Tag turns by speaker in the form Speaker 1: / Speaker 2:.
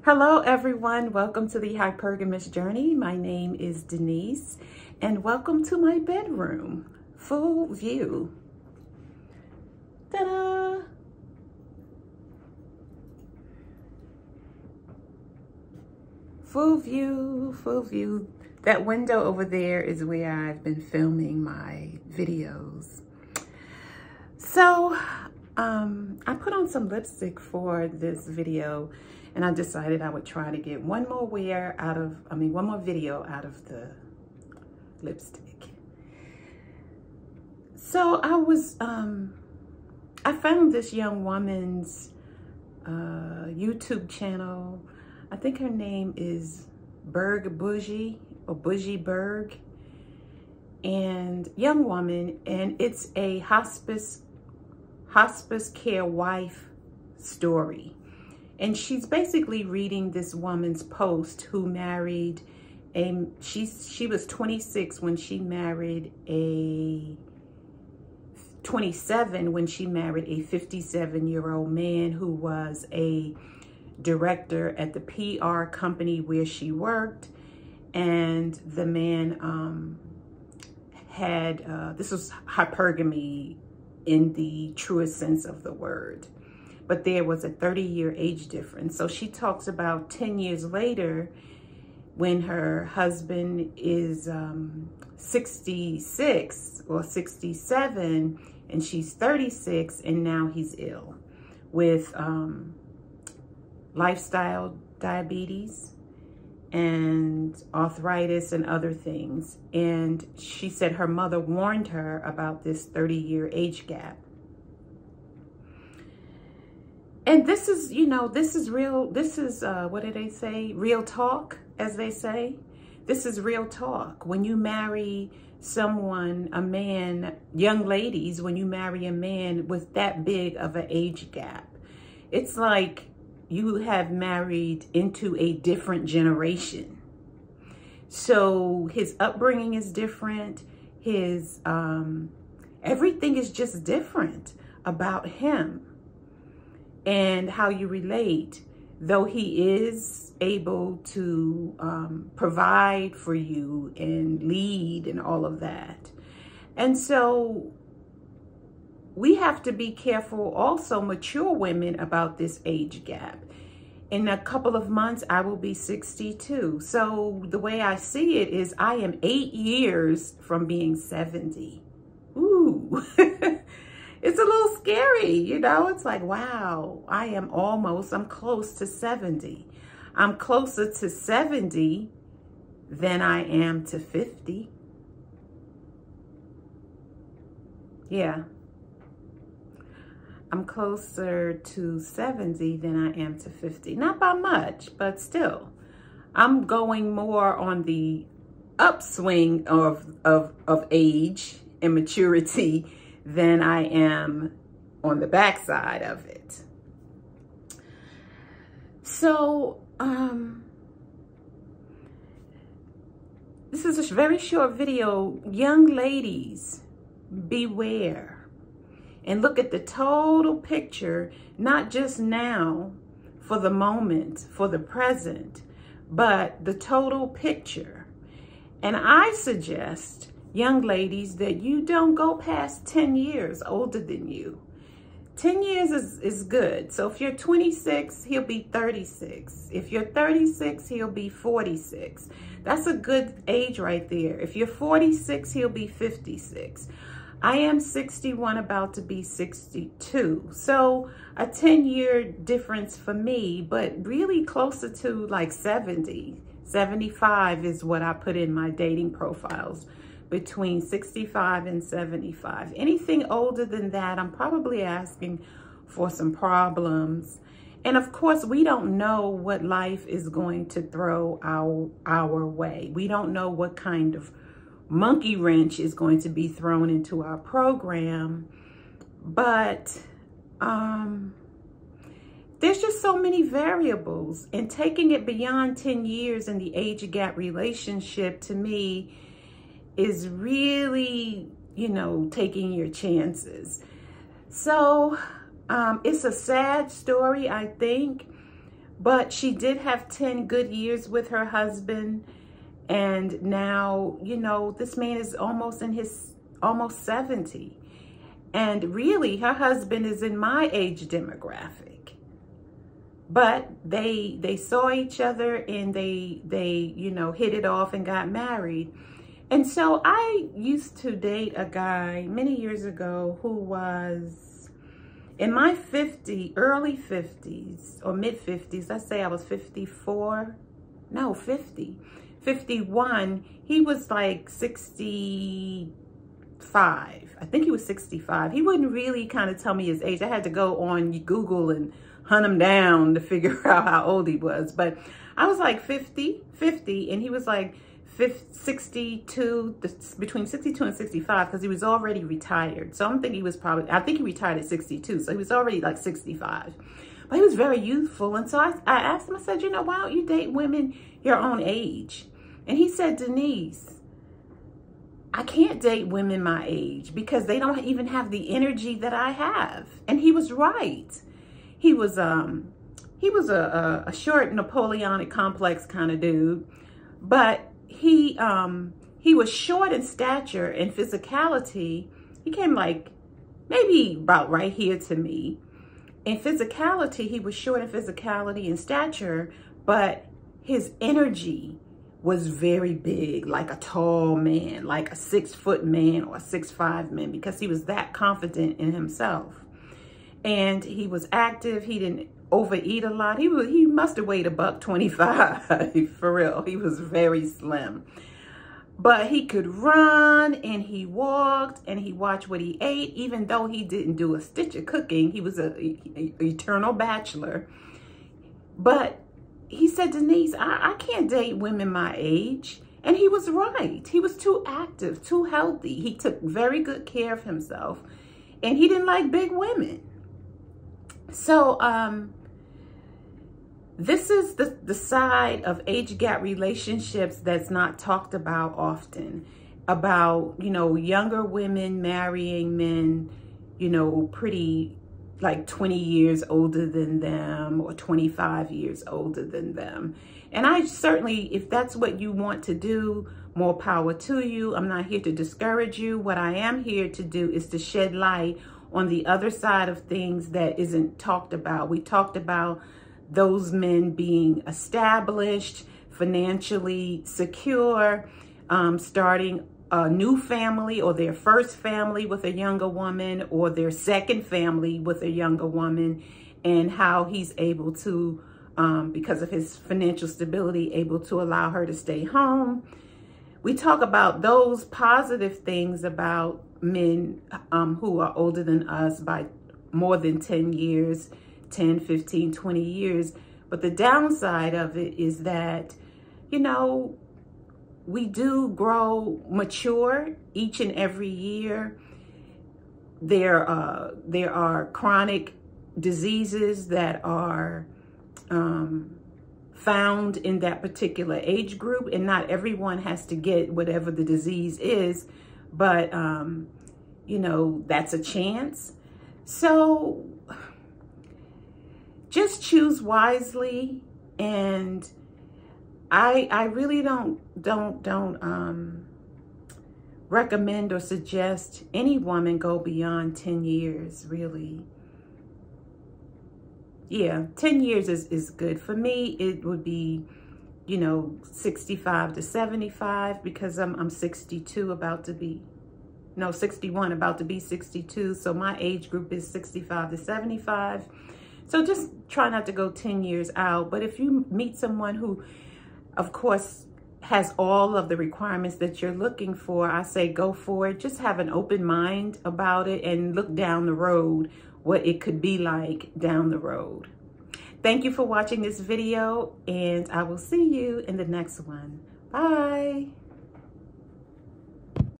Speaker 1: Hello everyone, welcome to the Hypergamous Journey. My name is Denise and welcome to my bedroom. Full view. Ta-da! Full view, full view. That window over there is where I've been filming my videos. So, I put on some lipstick for this video and I decided I would try to get one more video out of the lipstick. So I found this young woman's YouTube channel. I think her name is Berg Bougie or Bougie Berg, and young woman, and it's a hospice care wife story. And she's basically reading this woman's post who married she was 26 when she married 27 when she married a 57-year-old man who was a director at the PR company where she worked. And the man had, this was hypergamy in the truest sense of the word. But there was a 30-year age difference. So she talks about 10 years later when her husband is 66 or 67 and she's 36, and now he's ill with lifestyle diabetes and arthritis and other things. And she said her mother warned her about this 30-year age gap. And this is, you know, this is real. This is, what do they say? Real talk, as they say. This is real talk. When you marry someone, a man, young ladies, when you marry a man with that big of an age gap, it's like you have married into a different generation. So his upbringing is different. His, everything is just different about him. And how you relate, though he is able to provide for you and lead and all of that. And so we have to be careful, also mature women, about this age gap. In a couple of months, I will be 62. So the way I see it is I am 8 years from being 70. Ooh. It's a little scary, you know? It's like, wow, I'm close to 70. I'm closer to 70 than I am to 50. Yeah. I'm closer to 70 than I am to 50. Not by much, but still. I'm going more on the upswing of age and maturity than I am on the backside of it. So, this is a very short video. Young ladies, beware and look at the total picture, not just now for the moment, for the present, but the total picture. And I suggest, young ladies, that you don't go past 10 years older than you. 10 years is good. So if you're 26, he'll be 36. If you're 36, he'll be 46. That's a good age right there. If you're 46, he'll be 56. I am 61, about to be 62. So a 10-year difference for me, but really closer to like 70, 75 is what I put in my dating profiles. Between 65 and 75. Anything older than that, I'm probably asking for some problems. And of course, we don't know what life is going to throw our way. We don't know what kind of monkey wrench is going to be thrown into our program. But there's just so many variables. And taking it beyond 10 years in the age gap relationship, to me, is really, you know, taking your chances. So it's a sad story, I think, But she did have 10 good years with her husband. And now, you know, this man is almost 70. And really, her husband is in my age demographic. But they saw each other and they, you know, hit it off and got married. And so I used to date a guy many years ago who was in my early 50s or mid 50s. Let's say I was 51. He was like 65. I think he was 65. He wouldn't really kind of tell me his age. I had to go on Google and hunt him down to figure out how old he was. But I was like 50, and he was like 62, between 62 and 65, because he was already retired. So I'm thinking I think he retired at 62. So he was already like 65. But he was very youthful. And so I asked him, I said, you know, why don't you date women your own age? And he said, Denise, I can't date women my age because they don't even have the energy that I have. And he was right. He was a short Napoleonic complex kind of dude, but he was short in stature and physicality. He came like maybe about right here to me. In physicality, he was short in physicality and stature, but his energy was very big, like a tall man, like a 6-foot man or a 6'5" man, because he was that confident in himself. And he was active. He didn't overeat a lot. He must have weighed $125 for real. He was very slim. But he could run and he walked and he watched what he ate, even though he didn't do a stitch of cooking. He was an eternal bachelor. But he said, Denise, I can't date women my age. And he was right. He was too active, too healthy. He took very good care of himself. And he didn't like big women. So this is the side of age gap relationships that's not talked about often. About, you know, younger women marrying men, you know, pretty like 20 years older than them or 25 years older than them. And I certainly, if that's what you want to do, more power to you. I'm not here to discourage you. What I am here to do is to shed light on the other side of things that isn't talked about. We talked about those men being established, financially secure, starting a new family or their first family with a younger woman or their second family with a younger woman, and how he's able to, because of his financial stability, able to allow her to stay home. We talk about those positive things about men who are older than us by more than 10 years, 10, 15, 20 years. But the downside of it is that, you know, we do grow mature each and every year. There are chronic diseases that are found in that particular age group, and not everyone has to get whatever the disease is, but you know, that's a chance. So just choose wisely. And I really don't recommend or suggest any woman go beyond 10 years, really. Yeah, 10 years is good. For me, it would be, you know, 65 to 75, because I'm 62, about to be, no, 61, about to be 62. So my age group is 65 to 75. So just try not to go 10 years out. But if you meet someone who, of course, has all of the requirements that you're looking for, I say go for it. Just have an open mind about it and look down the road, what it could be like down the road. Thank you for watching this video, and I will see you in the next one. Bye.